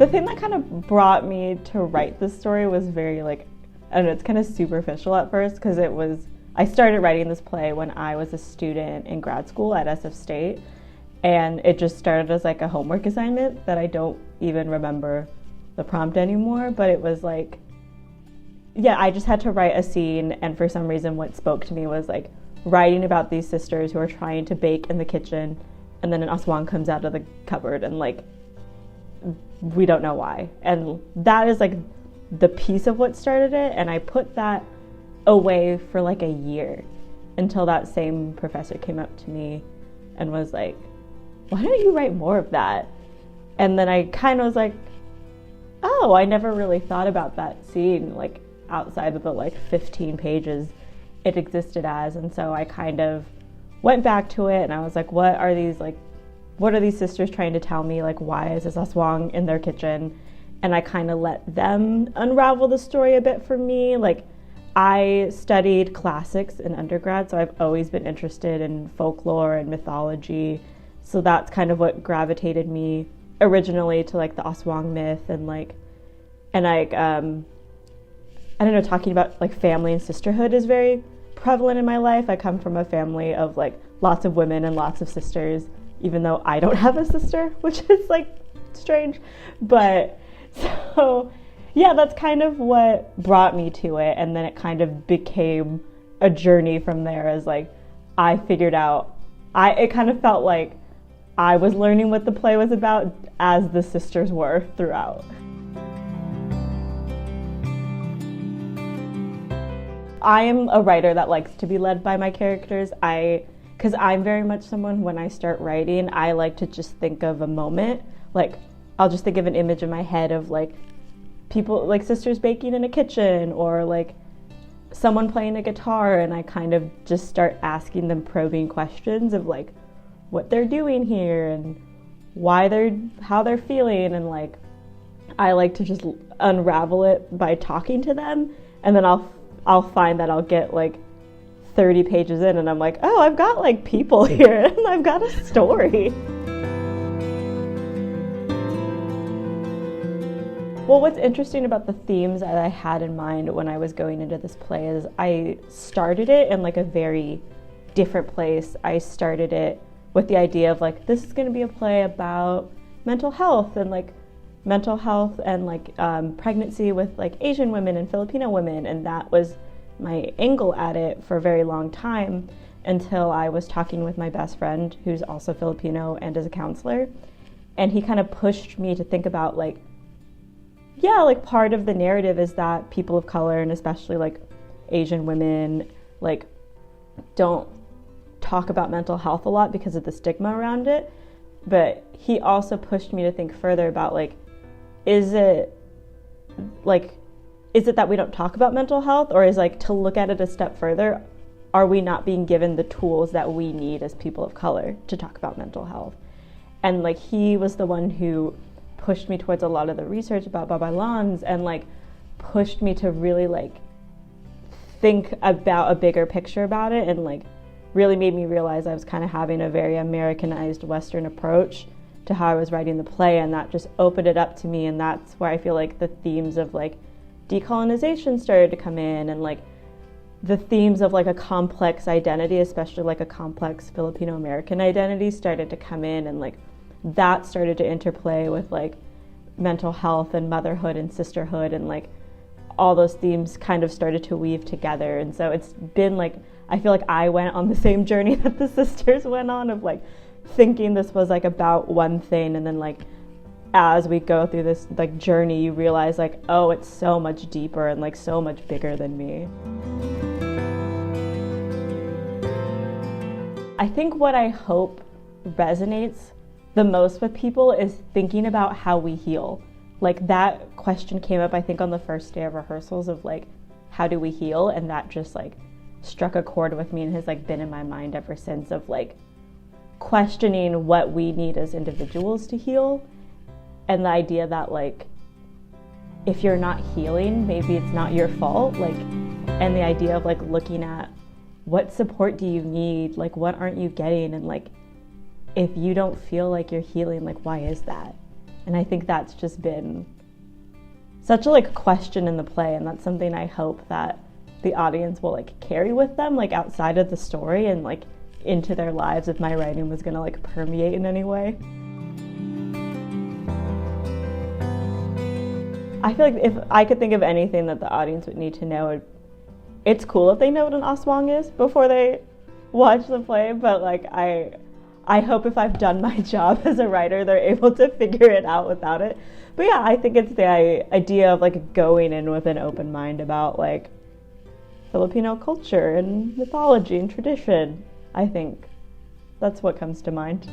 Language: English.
The thing that kind of brought me to write this story was very like, I don't know, it's kind of superficial at first because I started writing this play when I was a student in grad school at SF State, and it just started as like a homework assignment that I don't even remember the prompt anymore, but it was like, yeah, I just had to write a scene, and for some reason what spoke to me was like writing about these sisters who are trying to bake in the kitchen, and then an aswang comes out of the cupboard and like we don't know why. And that is like the piece of what started it, and I put that away for like a year until that same professor came up to me and was like, why don't you write more of that? And then I kind of was like, oh, I never really thought about that scene like outside of the like 15 pages it existed as. And so I kind of went back to it and I was like, what are these sisters trying to tell me? Like, why is this aswang in their kitchen? And I kind of let them unravel the story a bit for me. Like, I studied classics in undergrad, so I've always been interested in folklore and mythology. So that's kind of what gravitated me originally to like the aswang myth and I don't know, talking about like family and sisterhood is very prevalent in my life. I come from a family of like lots of women and lots of sisters, even though I don't have a sister, which is like strange. But so yeah, that's kind of what brought me to it. And then it kind of became a journey from there as like I figured out, it kind of felt like I was learning what the play was about as the sisters were throughout. I am a writer that likes to be led by my characters. Because I'm very much someone, when I start writing, I like to just think of a moment. Like, I'll just think of an image in my head of like people, like sisters baking in a kitchen, or like someone playing a guitar, and I kind of just start asking them probing questions of like what they're doing here and how they're feeling, and like I like to just unravel it by talking to them, and then I'll find that I'll get like 30 pages in and I'm like, oh, I've got like people here and I've got a story. Well, what's interesting about the themes that I had in mind when I was going into this play is I started it in like a very different place. I started it with the idea of like, this is going to be a play about mental health and pregnancy with like Asian women and Filipino women, and that was my angle at it for a very long time until I was talking with my best friend who's also Filipino and is a counselor, and he kind of pushed me to think about like, yeah, like part of the narrative is that people of color and especially like Asian women like don't talk about mental health a lot because of the stigma around it. But he also pushed me to think further about like, is it that we don't talk about mental health, or is like to look at it a step further, are we not being given the tools that we need as people of color to talk about mental health? And like he was the one who pushed me towards a lot of the research about babaylans and like pushed me to really like think about a bigger picture about it, and like really made me realize I was kind of having a very Americanized Western approach to how I was writing the play, and that just opened it up to me. And that's where I feel like the themes of like decolonization started to come in, and like the themes of like a complex identity, especially like a complex Filipino American identity, started to come in, and like that started to interplay with like mental health and motherhood and sisterhood, and like all those themes kind of started to weave together. And so it's been like, I feel like I went on the same journey that the sisters went on of like thinking this was like about one thing, and then like as we go through this like journey you realize like, oh, it's so much deeper and like so much bigger than me. I think what I hope resonates the most with people is thinking about how we heal. Like that question came up I think on the first day of rehearsals of like, how do we heal? And that just like struck a chord with me and has like been in my mind ever since, of like questioning what we need as individuals to heal, and the idea that like if you're not healing, maybe it's not your fault, like, and the idea of like looking at what support do you need, like what aren't you getting, and like if you don't feel like you're healing, like why is that? And I think that's just been such a like question in the play, and that's something I hope that the audience will like carry with them, like outside of the story and like into their lives, if my writing was gonna like permeate in any way. I feel like if I could think of anything that the audience would need to know, it's cool if they know what an aswang is before they watch the play, but like I hope if I've done my job as a writer, they're able to figure it out without it. But yeah, I think it's the idea of like going in with an open mind about like Filipino culture and mythology and tradition. I think that's what comes to mind.